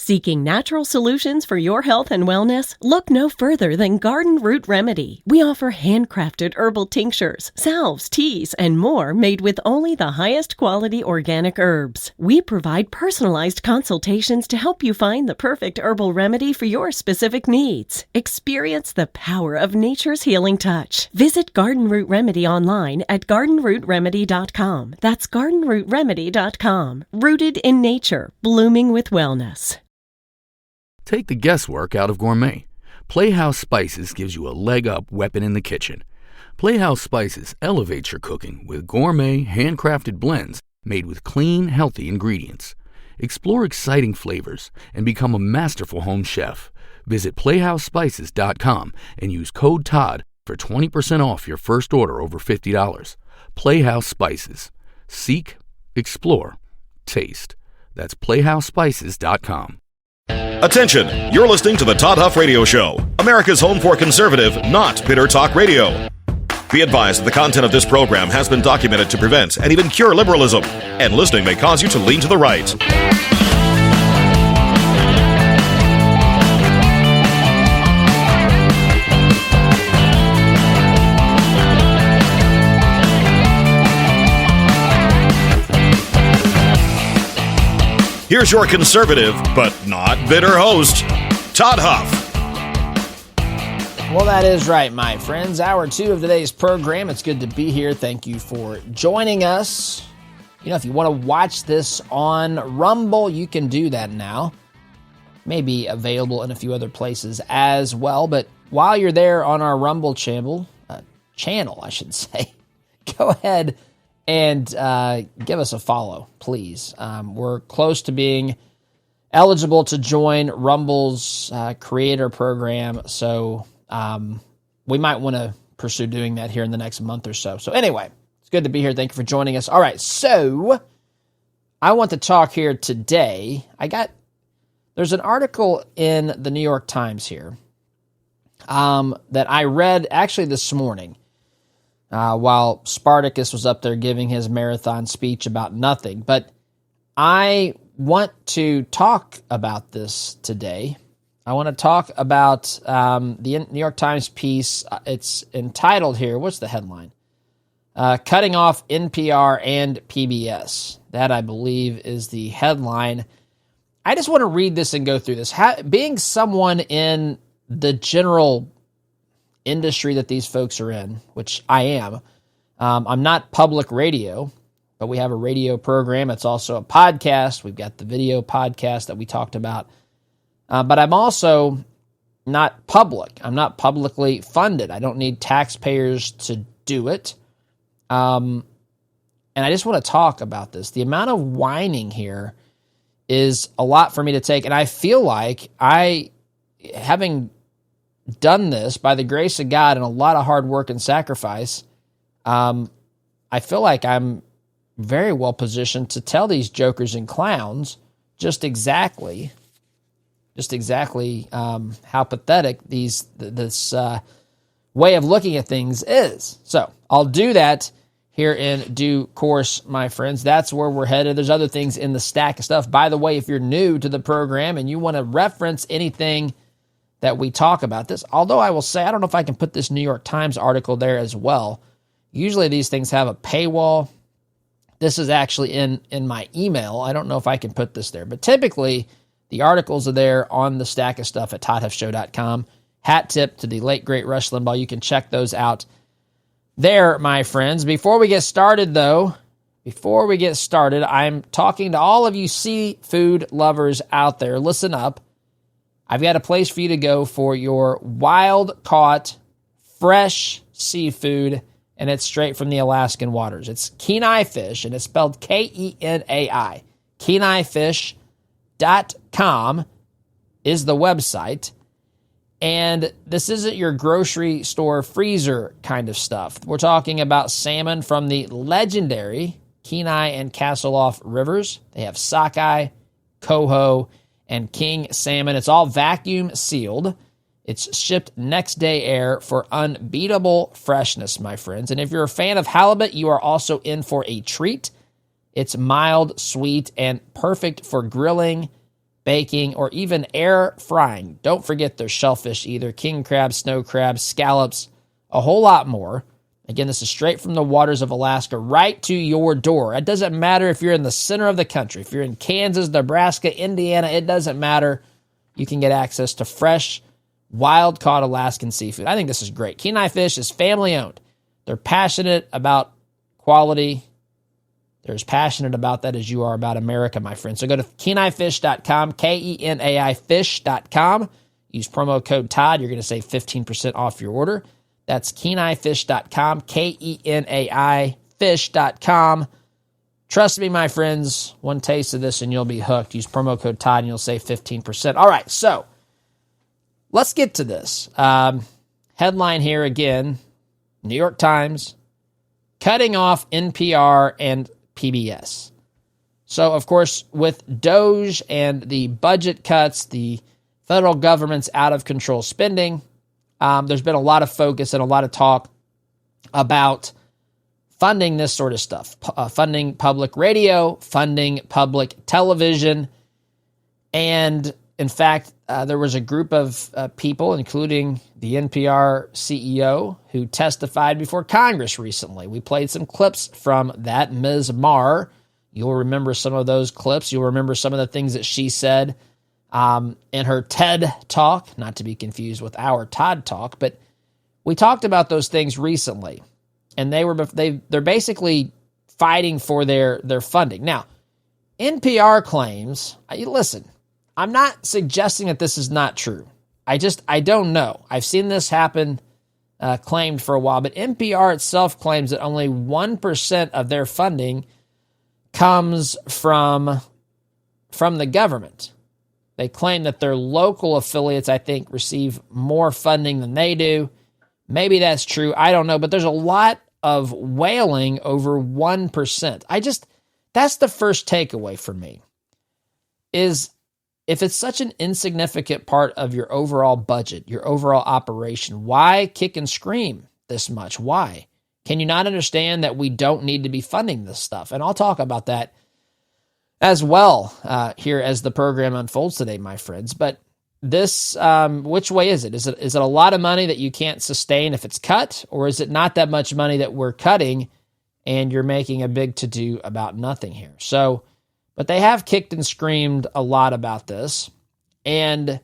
Seeking natural solutions for your health and wellness? Look no further than Garden Root Remedy. We offer handcrafted herbal tinctures, salves, teas, and more made with only the highest quality organic herbs. We provide personalized consultations to help you find the perfect herbal remedy for your specific needs. Experience the power of nature's healing touch. Visit Garden Root Remedy online at gardenrootremedy.com. That's gardenrootremedy.com. Rooted in nature, blooming with wellness. Take the guesswork out of gourmet. Playhouse Spices gives you a leg-up weapon in the kitchen. Playhouse Spices elevates your cooking with gourmet, handcrafted blends made with clean, healthy ingredients. Explore exciting flavors and become a masterful home chef. Visit playhousespices.com and use code TODD for 20% off your first order over $50. Playhouse Spices. Seek, explore, taste. That's playhousespices.com. Attention, you're listening to the Todd Huff Radio Show, America's home for conservative, not bitter talk radio. Be advised that the content of this program has been documented to prevent and even cure liberalism, and listening may cause you to lean to the right. Here's your conservative, but not bitter host, Todd Huff. Well, that is right, my friends. Hour 2 of today's program. It's good to be here. Thank you for joining us. You know, if you want to watch this on Rumble, you can do that now. May be available in a few other places as well. But while you're there on our Rumble channel, go ahead and give us a follow, please. We're close to being eligible to join Rumble's creator program, so we might want to pursue doing that here in the next month or so. So anyway, it's good to be here. Thank you for joining us. All right, so I want to talk here today. There's an article in the New York Times here that I read actually this morning. While Spartacus was up there giving his marathon speech about nothing. But I want to talk about this today. I want to talk about the New York Times piece. It's entitled here, what's the headline? Cutting off NPR and PBS. That, I believe, is the headline. I just want to read this and go through this. Being someone in the general industry that these folks are in, which I am. I'm not public radio, but we have a radio program. It's also a podcast. We've got the video podcast that we talked about. But I'm also not public. I'm not publicly funded. I don't need taxpayers to do it. And I just want to talk about this. The amount of whining here is a lot for me to take. And I feel like having done this by the grace of God and a lot of hard work and sacrifice, I feel like I'm very well positioned to tell these jokers and clowns just exactly how pathetic this way of looking at things is. So I'll do that here in due course, my friends. That's where we're headed. There's other things in the stack of stuff. By the way, if you're new to the program and you want to reference anything that we talk about this, although I will say, I don't know if I can put this New York Times article there as well. Usually these things have a paywall. This is actually in my email. I don't know if I can put this there, but typically the articles are there on the stack of stuff at toddhuffshow.com. Hat tip to the late, great Rush Limbaugh. You can check those out there, my friends. Before we get started, I'm talking to all of you seafood lovers out there. Listen up. I've got a place for you to go for your wild-caught, fresh seafood, and it's straight from the Alaskan waters. It's Kenai Fish, and it's spelled Kenai. KenaiFish.com is the website. And this isn't your grocery store freezer kind of stuff. We're talking about salmon from the legendary Kenai and Castleoff rivers. They have sockeye, coho, and king salmon. It's all vacuum sealed. It's shipped next day air for unbeatable freshness, my friends. And if you're a fan of halibut, you are also in for a treat. It's mild, sweet, and perfect for grilling, baking, or even air frying. Don't forget there's shellfish either, king crabs, snow crabs, scallops, a whole lot more. Again, this is straight from the waters of Alaska right to your door. It doesn't matter if you're in the center of the country. If you're in Kansas, Nebraska, Indiana, it doesn't matter. You can get access to fresh, wild-caught Alaskan seafood. I think this is great. Kenai Fish is family-owned. They're passionate about quality. They're as passionate about that as you are about America, my friend. So go to KenaiFish.com, Kenai Fish.com. Use promo code Todd. You're going to save 15% off your order. That's KenaiFish.com, Kenai Fish.com. Trust me, my friends, one taste of this and you'll be hooked. Use promo code Todd and you'll save 15%. All right, so let's get to this. Headline here again, New York Times, cutting off NPR and PBS. So, of course, with DOGE and the budget cuts, the federal government's out-of-control spending, there's been a lot of focus and a lot of talk about funding this sort of stuff, funding public radio, funding public television. And in fact, there was a group of people, including the NPR CEO, who testified before Congress recently. We played some clips from that. Ms. Marr, you'll remember some of those clips. You'll remember some of the things that she said in her TED Talk, not to be confused with our Todd Talk, but we talked about those things recently. And they're basically fighting for their funding. Now, NPR claims, listen, I'm not suggesting that this is not true. I don't know. I've seen this happen, claimed for a while, but NPR itself claims that only 1% of their funding comes from the government. They claim that their local affiliates, I think, receive more funding than they do. Maybe that's true. I don't know. But there's a lot of wailing over 1%. That's the first takeaway for me, is if it's such an insignificant part of your overall budget, your overall operation, why kick and scream this much? Why? Can you not understand that we don't need to be funding this stuff? And I'll talk about that as well here as the program unfolds today, my friends. But this, which way is it? Is it a lot of money that you can't sustain if it's cut, or is it not that much money that we're cutting and you're making a big to-do about nothing here? So, but they have kicked and screamed a lot about this. And,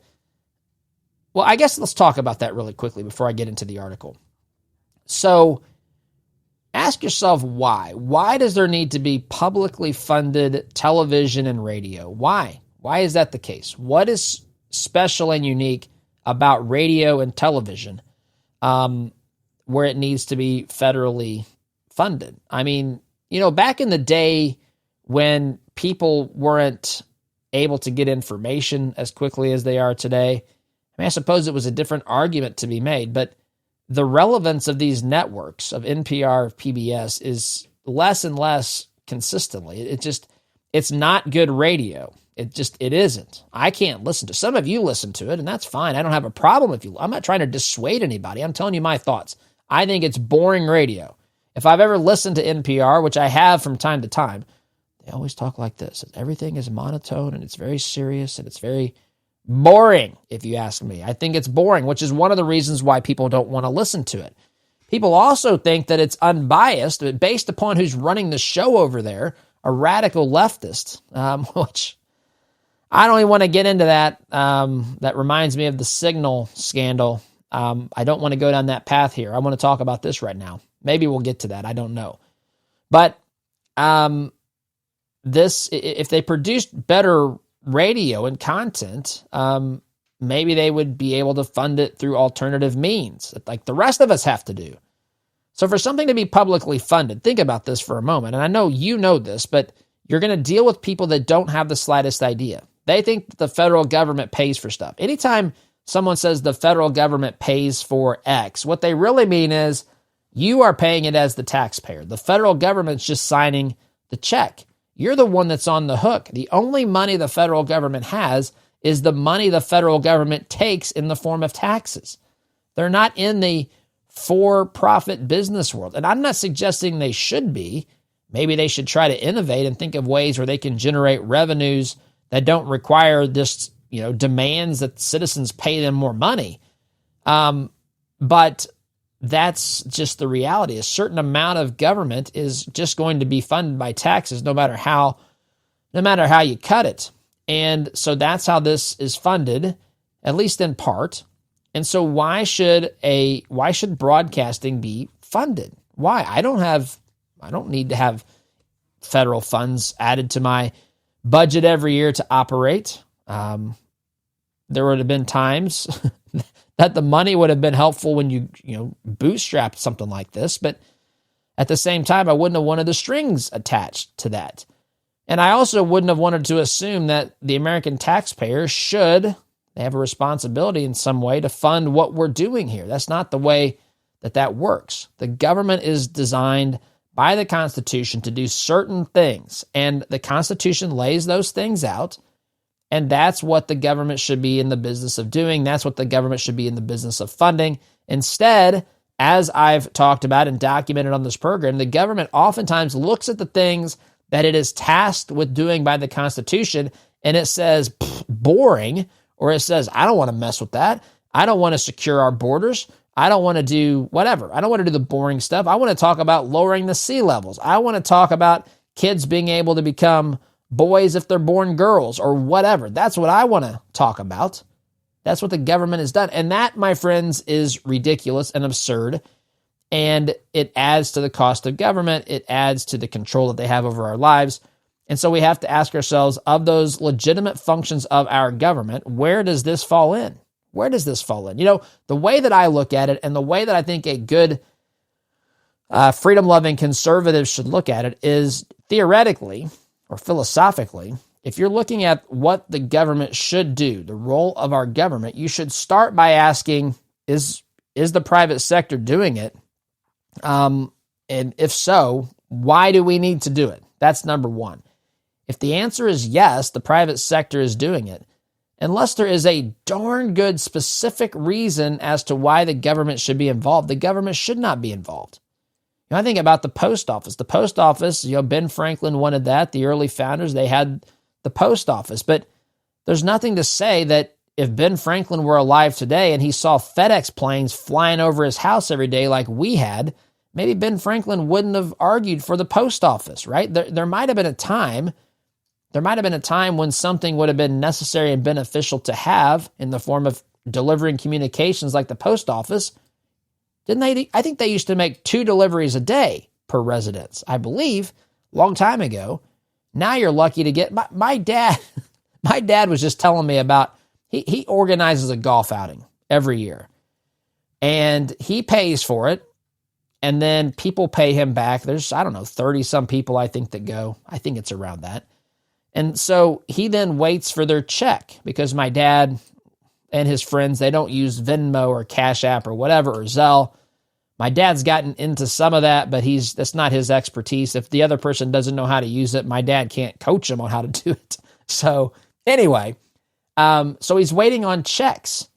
well, I guess let's talk about that really quickly before I get into the article. So, ask yourself why. Why does there need to be publicly funded television and radio? Why? Why is that the case? What is special and unique about radio and television where it needs to be federally funded? I mean, back in the day when people weren't able to get information as quickly as they are today, I suppose it was a different argument to be made, but the relevance of these networks, of NPR, PBS, is less and less consistently. It's not good radio. It isn't. I can't listen to it. Some of you listen to it, and that's fine. I don't have a problem if you. I'm not trying to dissuade anybody. I'm telling you my thoughts. I think it's boring radio. If I've ever listened to NPR, which I have from time to time, they always talk like this. Everything is monotone, and it's very serious, and it's very boring, if you ask me. I think it's boring, which is one of the reasons why people don't want to listen to it. People also think that it's unbiased, but based upon who's running the show over there, a radical leftist, which I don't even want to get into that. That reminds me of the Signal scandal. I don't want to go down that path here. I want to talk about this right now. Maybe we'll get to that. I don't know. But if they produced better radio and content, maybe they would be able to fund it through alternative means, like the rest of us have to do. So for something to be publicly funded, think about this for a moment. And I know you know this, but you're going to deal with people that don't have the slightest idea. They think the federal government pays for stuff. Anytime someone says the federal government pays for X, what they really mean is you are paying it as the taxpayer. The federal government's just signing the check. You're the one that's on the hook. The only money the federal government has is the money the federal government takes in the form of taxes. They're not in the for-profit business world. And I'm not suggesting they should be. Maybe they should try to innovate and think of ways where they can generate revenues that don't require this, demands that citizens pay them more money. But that's just the reality. A certain amount of government is just going to be funded by taxes, no matter how you cut it. And so that's how this is funded, at least in part. And so why should broadcasting be funded? Why? I don't need to have federal funds added to my budget every year to operate. There would have been times that the money would have been helpful when you bootstrapped something like this, but at the same time, I wouldn't have wanted the strings attached to that. And I also wouldn't have wanted to assume that the American taxpayer they have a responsibility in some way to fund what we're doing here. That's not the way that works. The government is designed by the Constitution to do certain things, and the Constitution lays those things out, and that's what the government should be in the business of doing. That's what the government should be in the business of funding. Instead, as I've talked about and documented on this program, the government oftentimes looks at the things that it is tasked with doing by the Constitution, and it says, boring, or it says, I don't want to mess with that. I don't want to secure our borders. I don't want to do whatever. I don't want to do the boring stuff. I want to talk about lowering the sea levels. I want to talk about kids being able to become boys if they're born girls or whatever. That's what I want to talk about. That's what the government has done. And that, my friends, is ridiculous and absurd. And it adds to the cost of government. It adds to the control that they have over our lives. And so we have to ask ourselves, of those legitimate functions of our government, where does this fall in? Where does this fall in? The way that I look at it and the way that I think a good freedom-loving conservative should look at it is theoretically or philosophically, if you're looking at what the government should do, the role of our government, you should start by asking, is the private sector doing it? And if so, why do we need to do it? That's number one. If the answer is yes, the private sector is doing it, unless there is a darn good specific reason as to why the government should be involved, the government should not be involved. I think about the post office. The post office, Ben Franklin wanted that. The early founders, they had the post office. But there's nothing to say that if Ben Franklin were alive today and he saw FedEx planes flying over his house every day like we had, maybe Ben Franklin wouldn't have argued for the post office, right? There might have been a time when something would have been necessary and beneficial to have in the form of delivering communications like the post office. Didn't they? I think they used to make 2 deliveries a day per residence, I believe, a long time ago. Now you're lucky to get, my dad was just telling me about, he organizes a golf outing every year and he pays for it. And then people pay him back. There's, 30 some people I think that go. I think it's around that. And so he then waits for their check because my dad and his friends, they don't use Venmo or Cash App or whatever, or Zelle. My dad's gotten into some of that, but that's not his expertise. If the other person doesn't know how to use it, my dad can't coach him on how to do it. So anyway, so he's waiting on checks.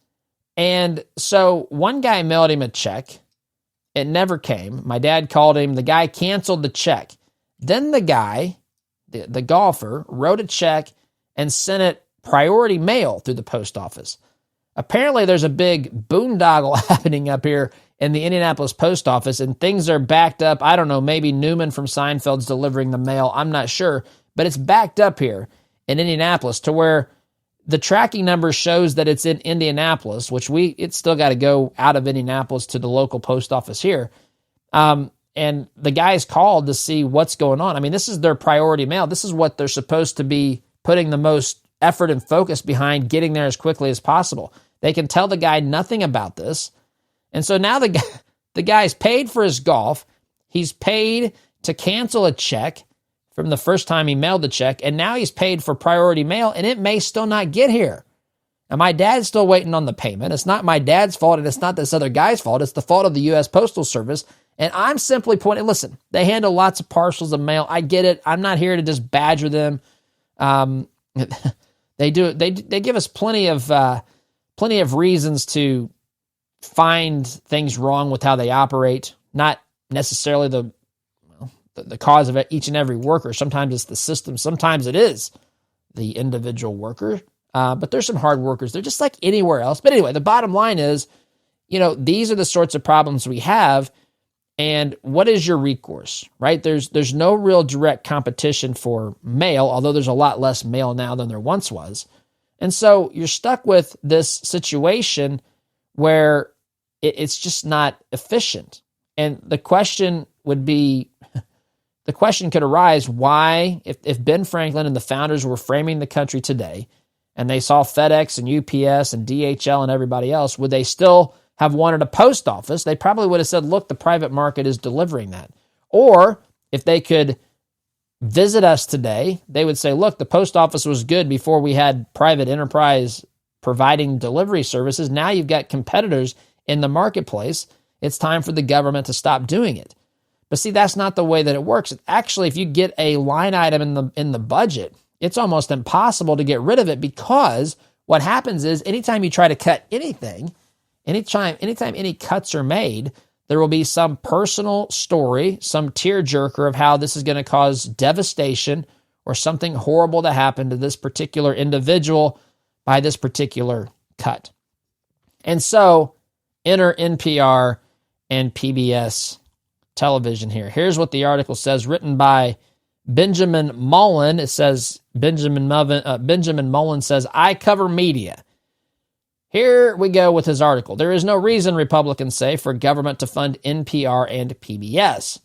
And so one guy mailed him a check. It never came. My dad called him. The guy canceled the check. Then the guy, the golfer, wrote a check and sent it priority mail through the post office. Apparently, there's a big boondoggle happening up here in the Indianapolis post office, and things are backed up. I don't know, maybe Newman from Seinfeld's delivering the mail. I'm not sure, but it's backed up here in Indianapolis to where the tracking number shows that it's in Indianapolis, which it's still got to go out of Indianapolis to the local post office here. And the guys called to see what's going on. I mean, this is their priority mail. This is what they're supposed to be putting the most effort and focus behind, getting there as quickly as possible. They can tell the guy nothing about this. And so now the guy's paid for his golf. He's paid to cancel a check from the first time he mailed the check, and now he's paid for priority mail, and it may still not get here. And my dad's still waiting on the payment. It's not my dad's fault, and it's not this other guy's fault. It's the fault of the U.S. Postal Service. And I'm simply pointing, listen, they handle lots of parcels of mail. I get it. I'm not here to just badger them. They do. They give us plenty of reasons to find things wrong with how they operate. Not necessarily the cause of each and every worker. Sometimes it's the system. Sometimes it is the individual worker. But there's some hard workers. They're just like anywhere else. But anyway, the bottom line is, these are the sorts of problems we have. And what is your recourse, right? There's no real direct competition for mail, although there's a lot less mail now than there once was. And so you're stuck with this situation where it's just not efficient. And the question could arise, why, if Ben Franklin and the founders were framing the country today, and they saw FedEx and UPS and DHL and everybody else, would they still have wanted a post office? They probably would have said, look, the private market is delivering that. Or if they could visit us today, they would say, look, the post office was good before we had private enterprise providing delivery services. Now you've got competitors in the marketplace. It's time for the government to stop doing it. But see, that's not the way that it works. Actually, if you get a line item in the budget, it's almost impossible to get rid of it, because what happens is anytime you try to cut anything, anytime any cuts are made, there will be some personal story, some tearjerker of how this is going to cause devastation or something horrible to happen to this particular individual by this particular cut. And so enter NPR and PBS television here. Here's what the article says, written by Benjamin Mullen. It says, Benjamin Mullen says, I cover media. Here we go with his article. There is no reason, Republicans say, for government to fund NPR and PBS.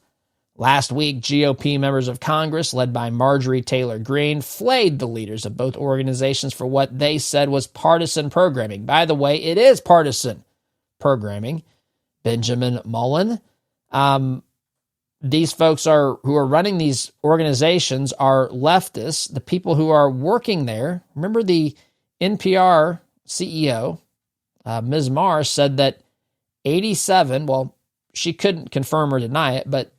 Last week, GOP members of Congress, led by Marjorie Taylor Greene, flayed the leaders of both organizations for what they said was partisan programming. By the way, it is partisan programming. Benjamin Mullen. These folks who are running these organizations are leftists. The people who are working there, remember the NPR CEO, Ms. Maher, said that 87, well, she couldn't confirm or deny it, but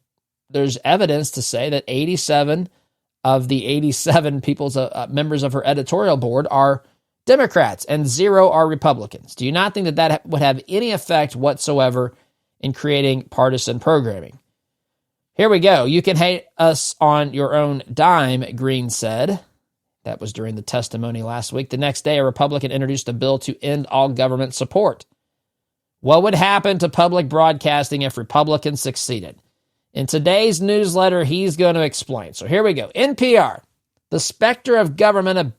there's evidence to say that 87 of the 87 members of her editorial board are Democrats and 0 are Republicans. Do you not think that would have any effect whatsoever in creating partisan programming? Here we go. You can hate us on your own dime, Greene said. That was during the testimony last week. The next day, a Republican introduced a bill to end all government support. What would happen to public broadcasting if Republicans succeeded? In today's newsletter, he's going to explain. So here we go. NPR, the specter of government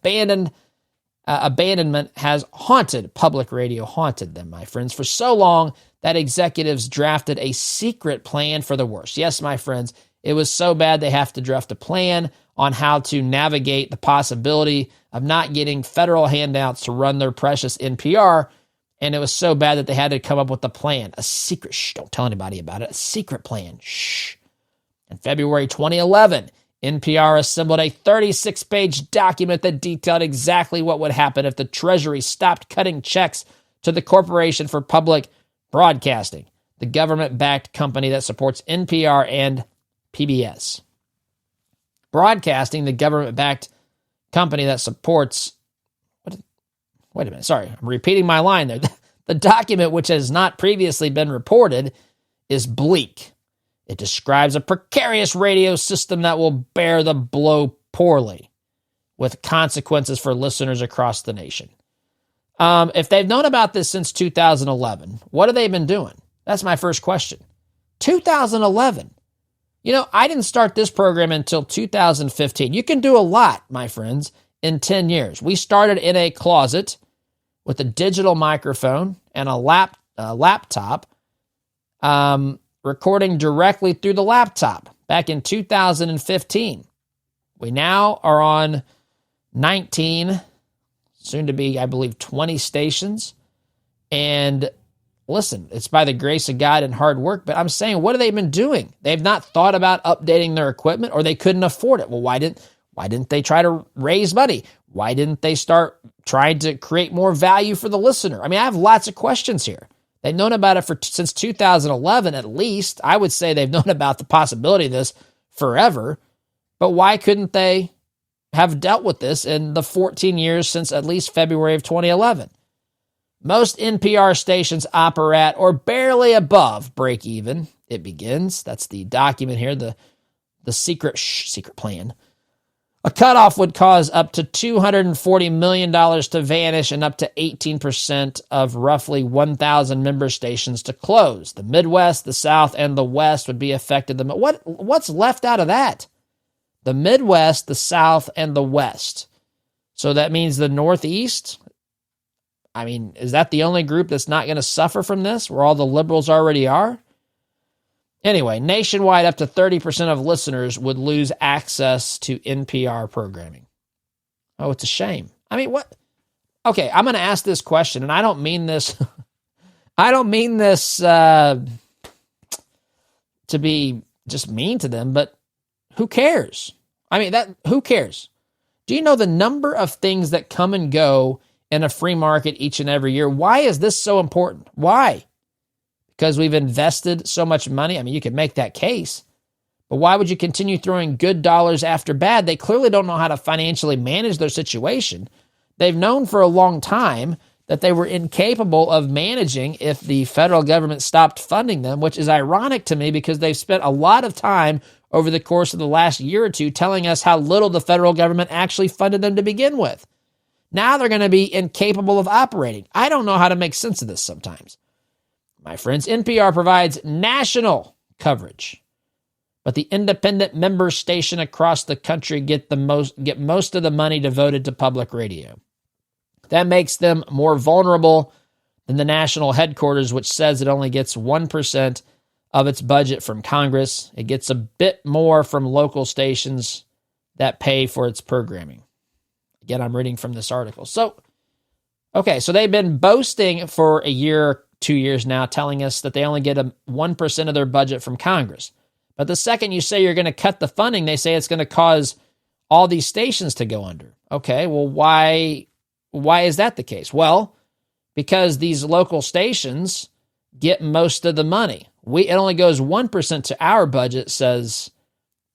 abandonment has haunted public radio, haunted them, my friends, for so long that executives drafted a secret plan for the worst. Yes, my friends, it was so bad they have to draft a plan on how to navigate the possibility of not getting federal handouts to run their precious NPR. And it was so bad that they had to come up with a plan, a secret, don't tell anybody about it, a secret plan, In February 2011, NPR assembled a 36-page document that detailed exactly what would happen if the Treasury stopped cutting checks to the Corporation for Public Broadcasting, the government-backed company that supports NPR and PBS. Broadcasting, the government-backed company that supports... Wait a minute, sorry, I'm repeating my line there. The document, which has not previously been reported, is bleak. It describes a precarious radio system that will bear the blow poorly, with consequences for listeners across the nation. If they've known about this since 2011, what have they been doing? That's my first question. 2011. I didn't start this program until 2015. You can do a lot, my friends, in 10 years. We started in a closet with a digital microphone and a laptop, recording directly through the laptop back in 2015. We now are on 19, soon to be, I believe, 20 stations. And listen, it's by the grace of God and hard work, but I'm saying, what have they been doing? They've not thought about updating their equipment, or they couldn't afford it. Well, why didn't they try to raise money? Why didn't they start trying to create more value for the listener? I mean, I have lots of questions here. They've known about it since 2011 at least. I would say they've known about the possibility of this forever. But why couldn't they have dealt with this in the 14 years since at least February of 2011? Most NPR stations operate at or barely above break even. It begins. That's the document here, the secret plan. A cutoff would cause up to $240 million to vanish and up to 18% of roughly 1,000 member stations to close. The Midwest, the South, and the West would be affected. What's left out of that? The Midwest, the South, and the West. So that means the Northeast? I mean, is that the only group that's not going to suffer from this, where all the liberals already are? Anyway, nationwide, up to 30% of listeners would lose access to NPR programming. Oh, it's a shame. I mean, what? Okay, I'm going to ask this question, and I don't mean this. I don't mean this to be just mean to them, but who cares? I mean, who cares? Do you know the number of things that come and go in a free market each and every year? Why is this so important? Why? Because we've invested so much money? I mean, you could make that case. But why would you continue throwing good dollars after bad? They clearly don't know how to financially manage their situation. They've known for a long time that they were incapable of managing if the federal government stopped funding them, which is ironic to me because they've spent a lot of time over the course of the last year or two telling us how little the federal government actually funded them to begin with. Now they're going to be incapable of operating. I don't know how to make sense of this sometimes. My friends, NPR provides national coverage, but the independent member station across the country get most of the money devoted to public radio. That makes them more vulnerable than the national headquarters, which says it only gets 1% of its budget from Congress. It gets a bit more from local stations that pay for its programming. Again, I'm reading from this article. So they've been boasting for a year, 2 years now, telling us that they only get 1% of their budget from Congress. But the second you say you're going to cut the funding, they say it's going to cause all these stations to go under. Okay, well, why is that the case? Well, because these local stations get most of the money. It only goes 1% to our budget, says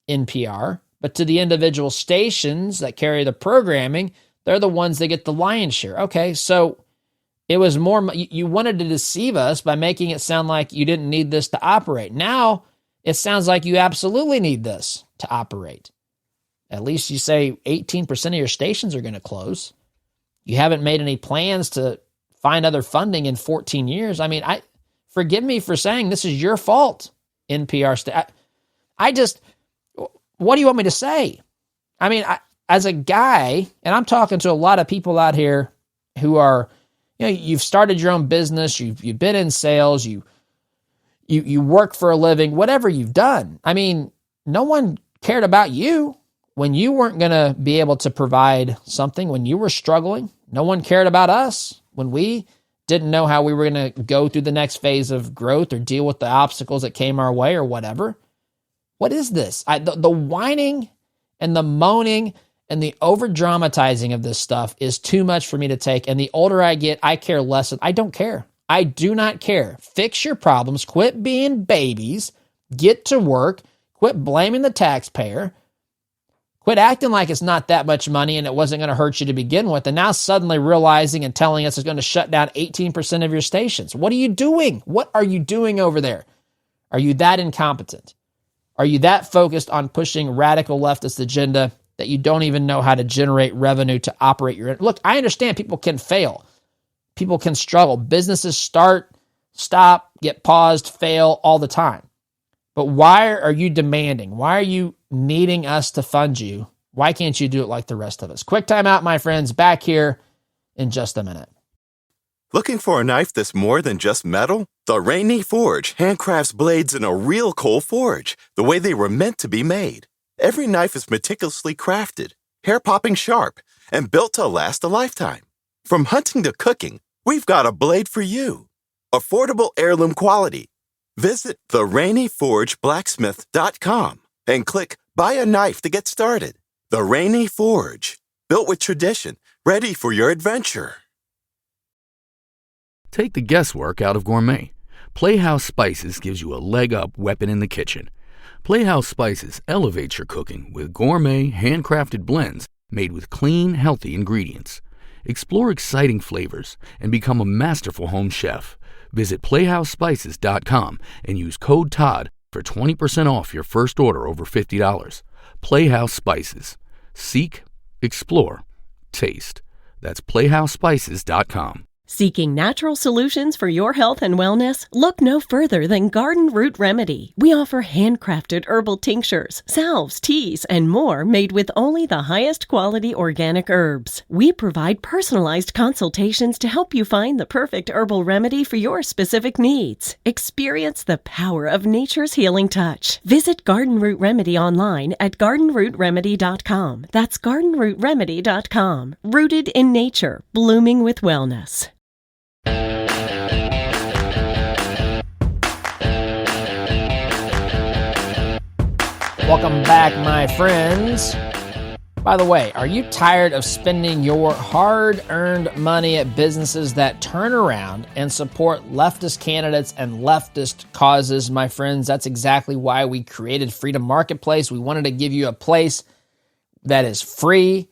NPR, but to the individual stations that carry the programming, they're the ones that get the lion's share. Okay, so it was more, you wanted to deceive us by making it sound like you didn't need this to operate. Now it sounds like you absolutely need this to operate. At least you say 18% of your stations are going to close. You haven't made any plans to find other funding in 14 years. I mean, forgive me for saying this is your fault, NPR. What do you want me to say? I mean, as a guy, and I'm talking to a lot of people out here who are, you've started your own business, you've been in sales, you work for a living, whatever you've done. I mean, no one cared about you when you weren't going to be able to provide something, when you were struggling. No one cared about us when we didn't know how we were going to go through the next phase of growth or deal with the obstacles that came our way or whatever. What is this? The whining and the moaning and the over-dramatizing of this stuff is too much for me to take. And the older I get, I care less. I don't care. I do not care. Fix your problems. Quit being babies. Get to work. Quit blaming the taxpayer. Quit acting like it's not that much money and it wasn't going to hurt you to begin with. And now suddenly realizing and telling us it's going to shut down 18% of your stations. What are you doing? What are you doing over there? Are you that incompetent? Are you that focused on pushing radical leftist agenda that you don't even know how to generate revenue to operate your... Look, I understand people can fail. People can struggle. Businesses start, stop, get paused, fail all the time. But why are you demanding? Why are you needing us to fund you? Why can't you do it like the rest of us? Quick time out, my friends. Back here in just a minute. Looking for a knife that's more than just metal? The Rainy Forge handcrafts blades in a real coal forge, the way they were meant to be made. Every knife is meticulously crafted, hair-popping sharp, and built to last a lifetime. From hunting to cooking, we've got a blade for you. Affordable heirloom quality. Visit therainyforgeblacksmith.com and click Buy a Knife to get started. The Rainy Forge, built with tradition, ready for your adventure. Take the guesswork out of gourmet. Playhouse Spices gives you a leg-up weapon in the kitchen. Playhouse Spices elevates your cooking with gourmet, handcrafted blends made with clean, healthy ingredients. Explore exciting flavors and become a masterful home chef. Visit PlayhouseSpices.com and use code TODD for 20% off your first order over $50. Playhouse Spices. Seek, explore, taste. That's playhousespices.com. Seeking natural solutions for your health and wellness? Look no further than Garden Root Remedy. We offer handcrafted herbal tinctures, salves, teas, and more made with only the highest quality organic herbs. We provide personalized consultations to help you find the perfect herbal remedy for your specific needs. Experience the power of nature's healing touch. Visit Garden Root Remedy online at gardenrootremedy.com. That's gardenrootremedy.com. Rooted in nature, blooming with wellness. Welcome back, my friends. By the way, are you tired of spending your hard-earned money at businesses that turn around and support leftist candidates and leftist causes, my friends? That's exactly why we created Freedom Marketplace. We wanted to give you a place that is free,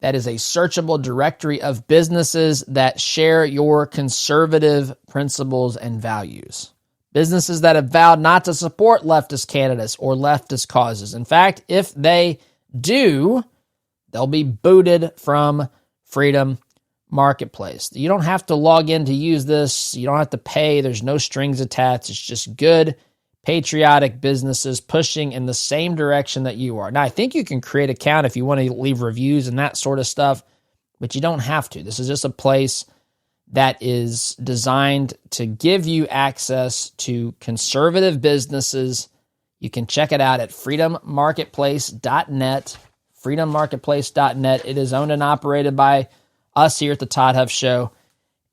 that is a searchable directory of businesses that share your conservative principles and values. Businesses that have vowed not to support leftist candidates or leftist causes. In fact, if they do, they'll be booted from Freedom Marketplace. You don't have to log in to use this. You don't have to pay. There's no strings attached. It's just good, patriotic businesses pushing in the same direction that you are. Now, I think you can create an account if you want to leave reviews and that sort of stuff, but you don't have to. This is just a place that is designed to give you access to conservative businesses. You can check it out at freedommarketplace.net, freedommarketplace.net. It is owned and operated by us here at the Todd Huff Show,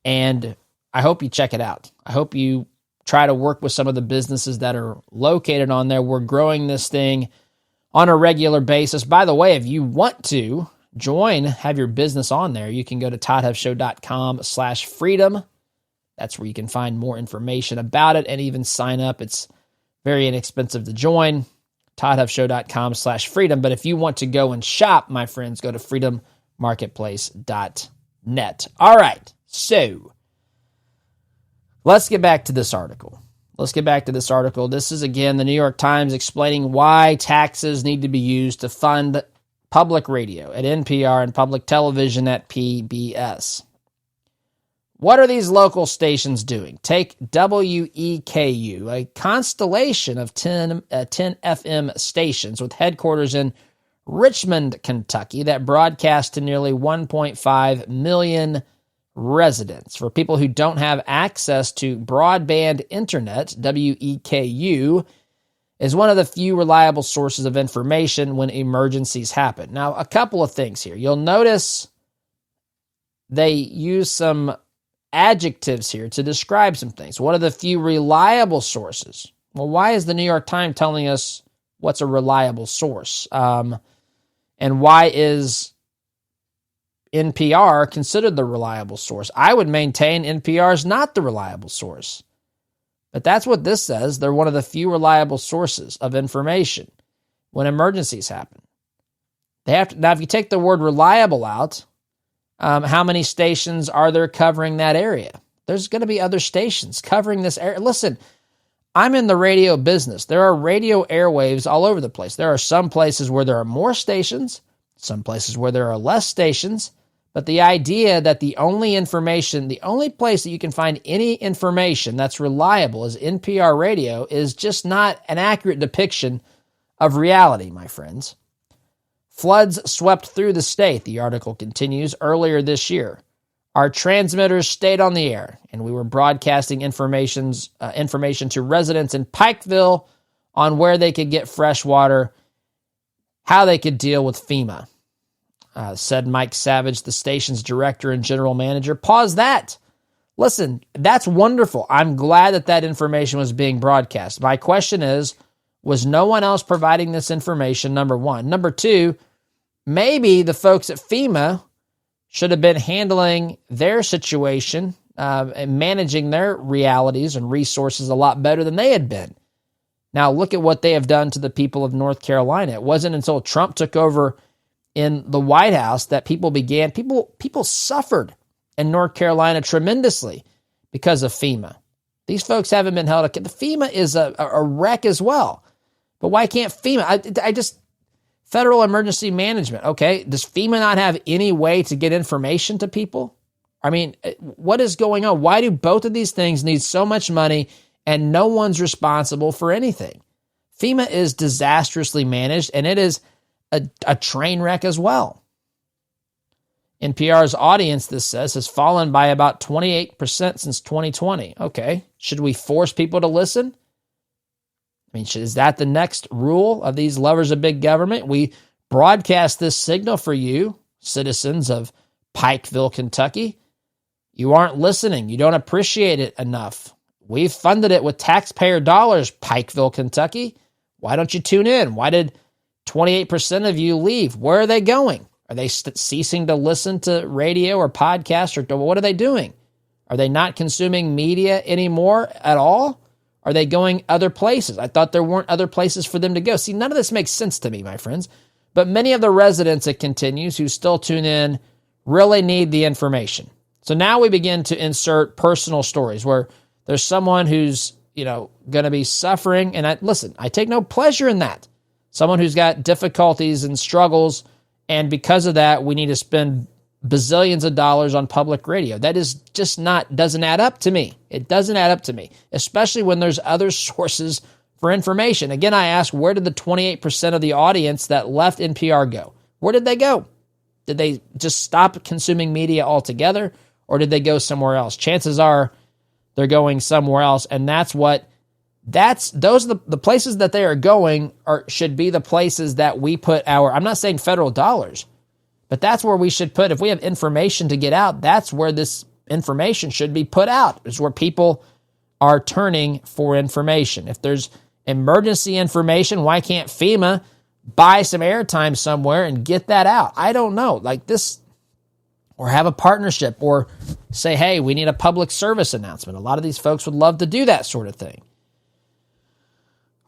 and I hope you check it out. I hope you try to work with some of the businesses that are located on there. We're growing this thing on a regular basis. By the way, if you want to have your business on there, you can go to toddhuffshow.com/freedom. That's where you can find more information about it and even sign up. It's very inexpensive to join, toddhuffshow.com/freedom. But if you want to go and shop, my friends, go to freedommarketplace.net. All right, so let's get back to this article. This is, again, the New York Times explaining why taxes need to be used to fund public radio at NPR and public television at PBS. What are these local stations doing? Take WEKU, a constellation of 10 FM stations with headquarters in Richmond, Kentucky, that broadcast to nearly 1.5 million residents. For people who don't have access to broadband internet, WEKU is one of the few reliable sources of information when emergencies happen. Now, a couple of things here. You'll notice they use some adjectives here to describe some things. One of the few reliable sources. Well, why is the New York Times telling us what's a reliable source? And why is NPR considered the reliable source? I would maintain NPR is not the reliable source. But that's what this says. They're one of the few reliable sources of information when emergencies happen. Now, if you take the word reliable out, how many stations are there covering that area? There's going to be other stations covering this area. Listen, I'm in the radio business. There are radio airwaves all over the place. There are some places where there are more stations, some places where there are less stations. But the idea that the only place that you can find any information that's reliable is NPR radio is just not an accurate depiction of reality, my friends. Floods swept through the state, the article continues, earlier this year. Our transmitters stayed on the air, and we were broadcasting information to residents in Pikeville on where they could get fresh water, how they could deal with FEMA. Said Mike Savage, the station's director and general manager. Pause that. Listen, that's wonderful. I'm glad that information was being broadcast. My question is, was no one else providing this information, number one? Number two, maybe the folks at FEMA should have been handling their situation and managing their realities and resources a lot better than they had been. Now, look at what they have done to the people of North Carolina. It wasn't until Trump took over in the White House that people suffered in North Carolina tremendously because of FEMA. These folks haven't been held accountable. FEMA is a wreck as well. But why can't FEMA? Federal emergency management. Okay, does FEMA not have any way to get information to people? I mean, what is going on? Why do both of these things need so much money and no one's responsible for anything? FEMA is disastrously managed, and it is a train wreck as well. NPR's audience, this says, has fallen by about 28% since 2020. Okay, should we force people to listen? I mean, is that the next rule of these lovers of big government? We broadcast this signal for you, citizens of Pikeville, Kentucky. You aren't listening. You don't appreciate it enough. We've funded it with taxpayer dollars, Pikeville, Kentucky. Why don't you tune in? Why did 28% of you leave? Where are they going? Are they ceasing to listen to radio or podcast, or what are they doing? Are they not consuming media anymore at all? Are they going other places? I thought there weren't other places for them to go. See, none of this makes sense to me, my friends. But many of the residents, it continues, who still tune in really need the information. So now we begin to insert personal stories where there's someone who's, going to be suffering. And I take no pleasure in that. Someone who's got difficulties and struggles. And because of that, we need to spend bazillions of dollars on public radio. That is just doesn't add up to me. It doesn't add up to me, especially when there's other sources for information. Again, I ask, where did the 28% of the audience that left NPR go? Where did they go? Did they just stop consuming media altogether, or did they go somewhere else? Chances are they're going somewhere else, and those are the places that they are going should be the places that we put I'm not saying federal dollars, but that's where we should put, if we have information to get out, that's where this information should be put out, is where people are turning for information. If there's emergency information, why can't FEMA buy some airtime somewhere and get that out? I don't know, like this, or have a partnership, or say, hey, we need a public service announcement. A lot of these folks would love to do that sort of thing.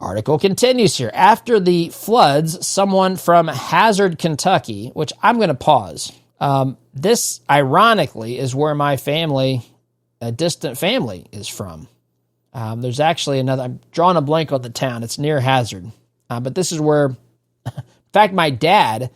Article continues here. After the floods, someone from Hazard, Kentucky, which I'm going to pause. This, ironically, is where my family, a distant family, is from. There's actually another, I'm drawing a blank on the town. It's near Hazard. But this is where, in fact, my dad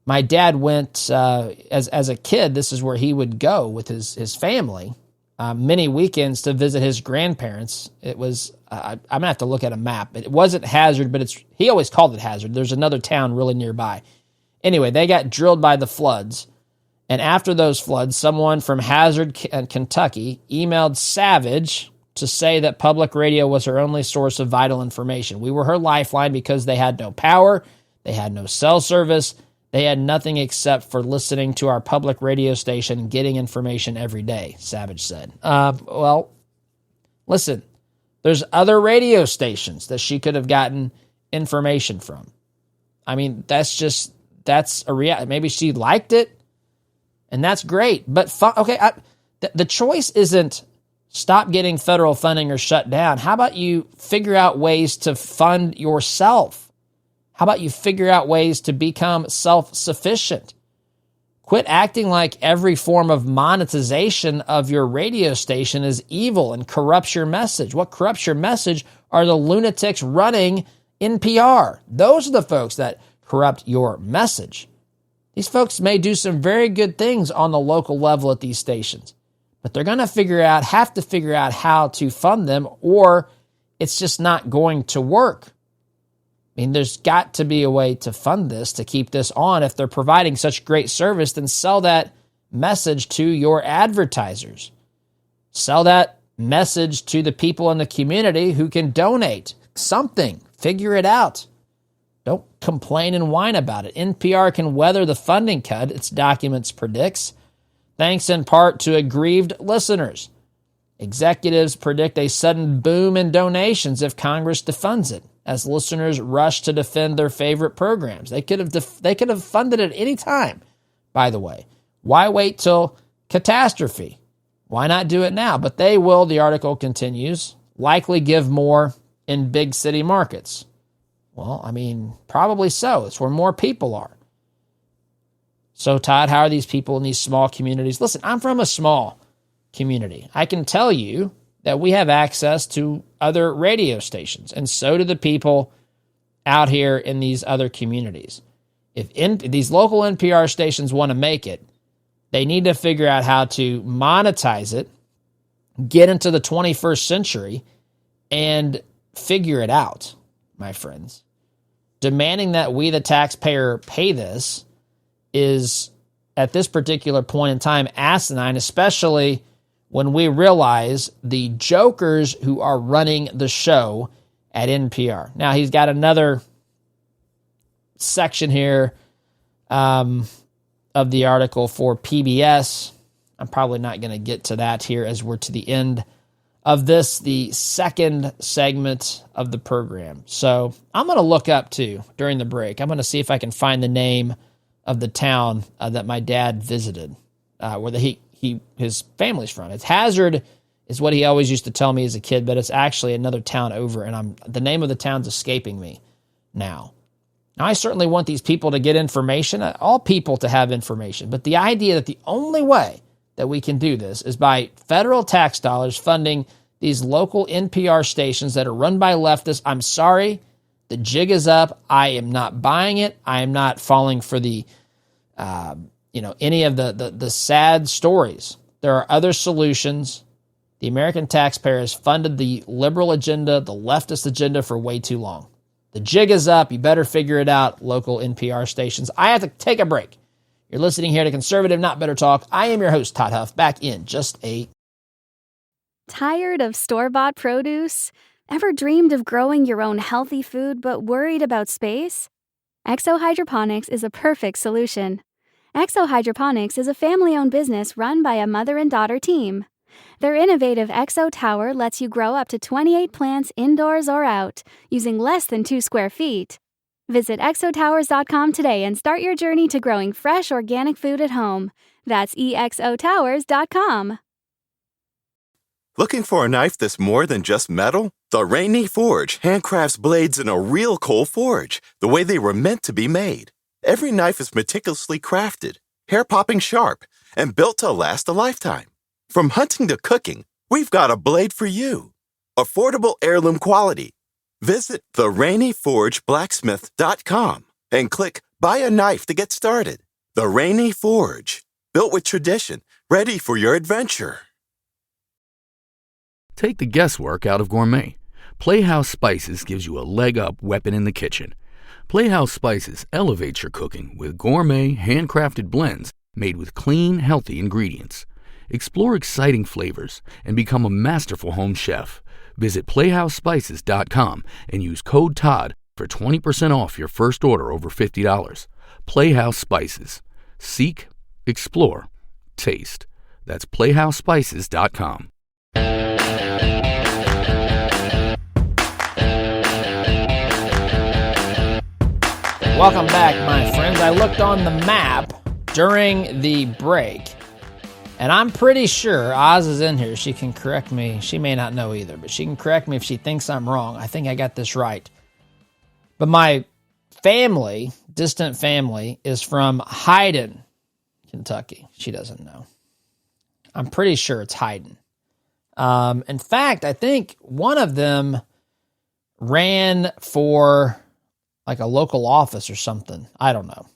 went, as a kid, this is where he would go with his family, many weekends to visit his grandparents. It was, I'm going to have to look at a map. It wasn't Hazard, but he always called it Hazard. There's another town really nearby. Anyway, they got drilled by the floods. And after those floods, someone from Hazard, Kentucky, emailed Savage to say that public radio was her only source of vital information. We were her lifeline because they had no power, they had no cell service, they had nothing except for listening to our public radio station and getting information every day, Savage said. Well, listen, there's other radio stations that she could have gotten information from. I mean, that's a reality. Maybe she liked it, and that's great. But, the choice isn't stop getting federal funding or shut down. How about you figure out ways to fund yourself? How about you figure out ways to become self-sufficient? Quit acting like every form of monetization of your radio station is evil and corrupts your message. What corrupts your message are the lunatics running NPR. Those are the folks that corrupt your message. These folks may do some very good things on the local level at these stations, but they're going to have to figure out how to fund them, or it's just not going to work. I mean, there's got to be a way to fund this, to keep this on. If they're providing such great service, then sell that message to your advertisers. Sell that message to the people in the community who can donate something. Figure it out. Don't complain and whine about it. NPR can weather the funding cut, its documents predicts, thanks in part to aggrieved listeners. Executives predict a sudden boom in donations if Congress defunds it, as listeners rush to defend their favorite programs. They could have funded it any time, by the way. Why wait till catastrophe? Why not do it now? But they will, the article continues, likely give more in big city markets. Well, I mean, probably so. It's where more people are. So, Todd, how are these people in these small communities? Listen, I'm from a small community. I can tell you that we have access to other radio stations, and so do the people out here in these other communities. If these local NPR stations want to make it, they need to figure out how to monetize it, get into the 21st century, and figure it out, my friends. Demanding that we, the taxpayer, pay this is, at this particular point in time, asinine, especially when we realize the jokers who are running the show at NPR. Now, he's got another section here of the article for PBS. I'm probably not going to get to that here as we're to the end of this, the second segment of the program. So I'm going to look up, too, during the break. I'm going to see if I can find the name of the town that my dad visited, where his family's from. It's Hazard is what he always used to tell me as a kid, but it's actually another town over, and the name of the town's escaping me now. Now, I certainly want these people to get information, all people to have information, but the idea that the only way that we can do this is by federal tax dollars funding these local NPR stations that are run by leftists. I'm sorry, the jig is up. I am not buying it. I am not falling for the, any of the sad stories. There are other solutions. The American taxpayer has funded the liberal agenda, the leftist agenda for way too long. The jig is up. You better figure it out, local NPR stations. I have to take a break. You're listening here to Conservative Not Better Talk. I am your host, Todd Huff, back in just a... Tired of store-bought produce? Ever dreamed of growing your own healthy food but worried about space? Exo Hydroponics is a perfect solution. Exo Hydroponics is a family-owned business run by a mother and daughter team. Their innovative Exo Tower lets you grow up to 28 plants indoors or out, using less than 2 square feet. Visit exotowers.com today and start your journey to growing fresh organic food at home. That's exotowers.com. Looking for a knife that's more than just metal? The Rainy Forge handcrafts blades in a real coal forge, the way they were meant to be made. Every knife is meticulously crafted, hair-popping sharp, and built to last a lifetime. From hunting to cooking, we've got a blade for you. Affordable heirloom quality. Visit therainyforgeblacksmith.com and click Buy a Knife to get started. The Rainy Forge, built with tradition, ready for your adventure. Take the guesswork out of gourmet. Playhouse Spices gives you a leg-up weapon in the kitchen. Playhouse Spices elevates your cooking with gourmet, handcrafted blends made with clean, healthy ingredients. Explore exciting flavors and become a masterful home chef. Visit playhousespices.com and use code TODD for 20% off your first order over $50. Playhouse Spices. Seek, explore, taste. That's playhousespices.com. Welcome back, my friends. I looked on the map during the break, and I'm pretty sure Oz is in here. She can correct me. She may not know either, but she can correct me if she thinks I'm wrong. I think I got this right. But my family, distant family, is from Hayden, Kentucky. She doesn't know. I'm pretty sure it's Hayden. In fact, I think one of them ran for like a local office or something. I don't know.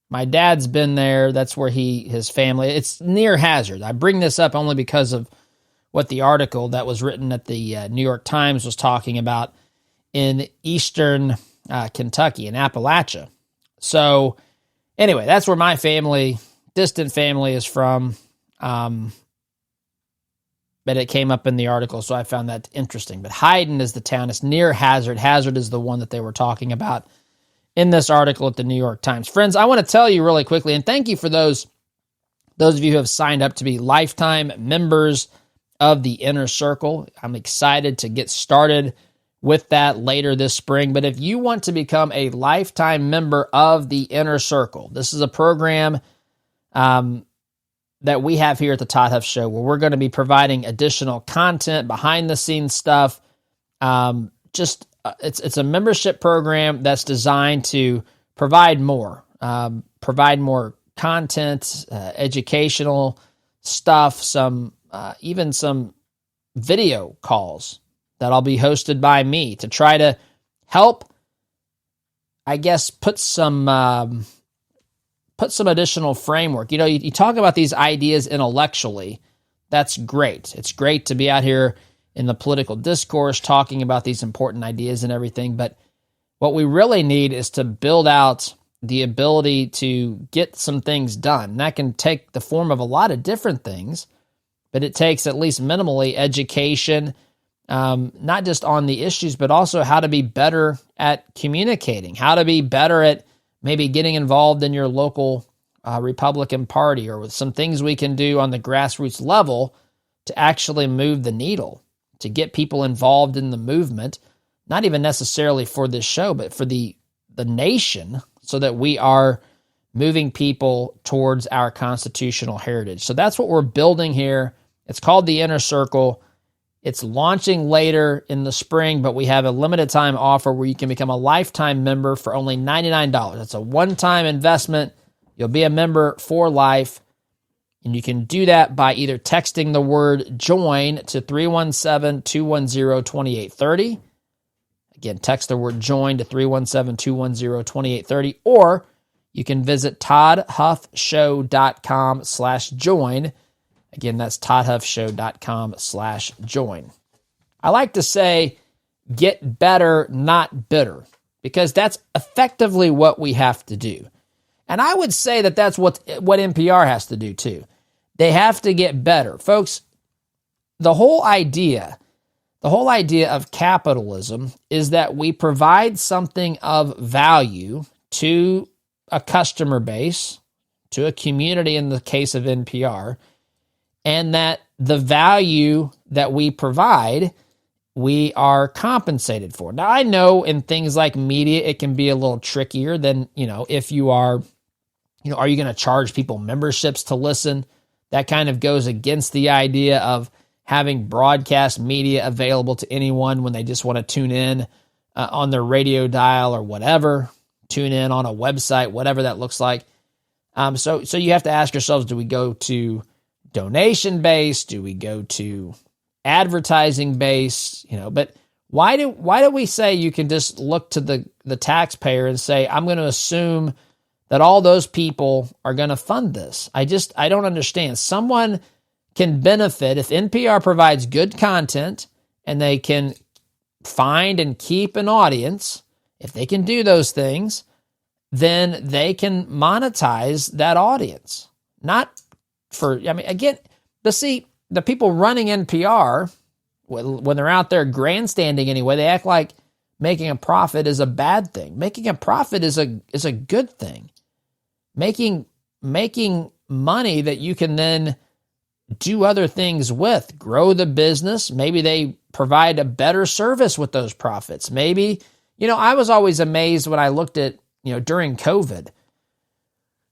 My dad's been there. That's where his family, it's near Hazard. I bring this up only because of what the article that was written at the New York Times was talking about in eastern Kentucky, in Appalachia. So anyway, that's where my family, distant family, is from. But it came up in the article, so I found that interesting. But Hayden is the town. It's near Hazard. Hazard is the one that they were talking about in this article at the New York Times. Friends, I want to tell you really quickly, and thank you for those of you who have signed up to be lifetime members of the Inner Circle. I'm excited to get started with that later this spring. But if you want to become a lifetime member of the Inner Circle, this is a program that we have here at the Todd Huff Show, where we're going to be providing additional content, behind-the-scenes stuff. It's a membership program that's designed to provide more content, educational stuff, even some video calls that'll be hosted by me to try to help I guess, put some additional framework. You talk about these ideas intellectually. That's great. It's great to be out here in the political discourse talking about these important ideas and everything. But what we really need is to build out the ability to get some things done. And that can take the form of a lot of different things, but it takes at least minimally education, not just on the issues, but also how to be better at communicating, how to be better at maybe getting involved in your local Republican Party, or with some things we can do on the grassroots level to actually move the needle, to get people involved in the movement, not even necessarily for this show, but for the nation, so that we are moving people towards our constitutional heritage. So that's what we're building here. It's called the Inner Circle. It's launching later in the spring, but we have a limited time offer where you can become a lifetime member for only $99. It's a one-time investment. You'll be a member for life, and you can do that by either texting the word JOIN to 317-210-2830. Again, text the word JOIN to 317-210-2830, or you can visit toddhuffshow.com/join. Again, that's toddhuffshow.com/join. I like to say, get better, not bitter, because that's effectively what we have to do. And I would say that that's what NPR has to do too. They have to get better. Folks, the whole idea of capitalism is that we provide something of value to a customer base, to a community in the case of NPR, and that the value that we provide, we are compensated for. Now, I know in things like media, it can be a little trickier than, if you are, are you going to charge people memberships to listen? That kind of goes against the idea of having broadcast media available to anyone when they just want to tune in on their radio dial or whatever, tune in on a website, whatever that looks like. So you have to ask yourselves, do we go to donation based? Do we go to advertising based? But why do we say you can just look to the taxpayer and say, I'm going to assume that all those people are going to fund this? I don't understand. Someone can benefit if NPR provides good content and they can find and keep an audience. If they can do those things, then they can monetize that audience. Not for, again, the people running NPR, when they're out there grandstanding anyway, they act like making a profit is a bad thing. Making a profit is a good thing. Making money that you can then do other things with, grow the business. Maybe they provide a better service with those profits. Maybe, I was always amazed when I looked at, during COVID,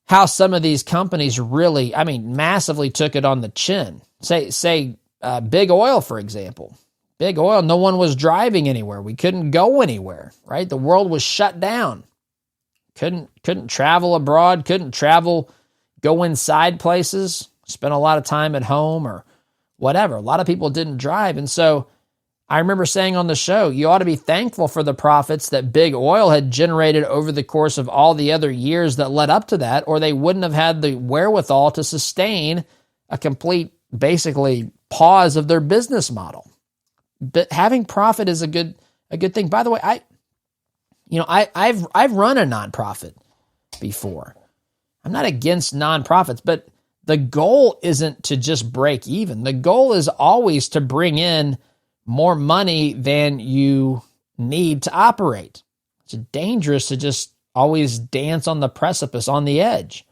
how some of these companies really, massively took it on the chin. Say Big Oil, for example. Big Oil, no one was driving anywhere. We couldn't go anywhere, right? The world was shut down. Couldn't travel abroad, couldn't go inside places, spend a lot of time at home or whatever. A lot of people didn't drive. And so I remember saying on the show, you ought to be thankful for the profits that Big Oil had generated over the course of all the other years that led up to that, or they wouldn't have had the wherewithal to sustain a complete, basically, pause of their business model. But having profit is a good thing. By the way, I've run a nonprofit before. I'm not against nonprofits, but the goal isn't to just break even. The goal is always to bring in more money than you need to operate. It's dangerous to just always dance on the precipice, on the edge.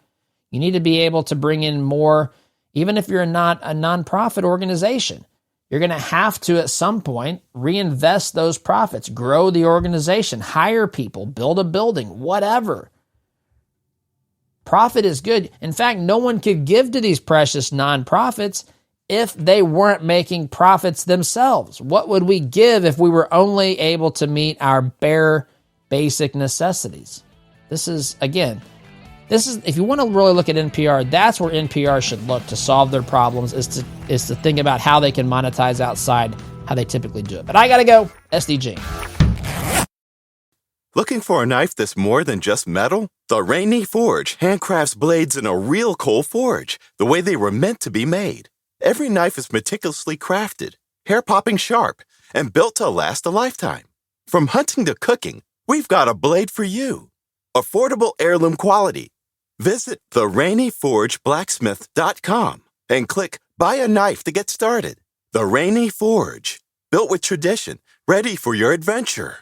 You need to be able to bring in more, even if you're not a nonprofit organization. You're going to have to, at some point, reinvest those profits, grow the organization, hire people, build a building, whatever. Profit is good. In fact, no one could give to these precious nonprofits if they weren't making profits themselves. What would we give if we were only able to meet our bare basic necessities? This is, if you want to really look at NPR, that's where NPR should look to solve their problems, is to think about how they can monetize outside how they typically do it. But I got to go. SDG. Looking for a knife that's more than just metal? The Rainy Forge handcrafts blades in a real coal forge, the way they were meant to be made. Every knife is meticulously crafted, hair-popping sharp, and built to last a lifetime. From hunting to cooking, we've got a blade for you. Affordable heirloom quality. Visit therainyforgeblacksmith.com and click Buy a Knife to get started. The Rainy Forge, built with tradition, ready for your adventure.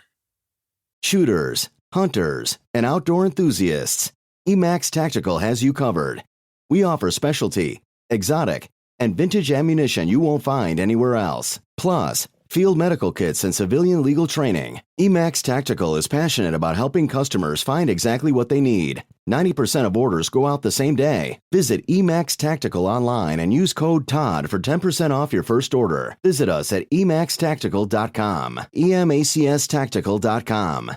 Shooters, hunters, and outdoor enthusiasts, Emax Tactical has you covered. We offer specialty, exotic, and vintage ammunition you won't find anywhere else. Plus, field medical kits and civilian legal training. Emax Tactical is passionate about helping customers find exactly what they need. 90% of orders go out the same day. Visit Emax Tactical online and use code TODD for 10% off your first order. Visit us at emaxtactical.com. EMACStactical.com.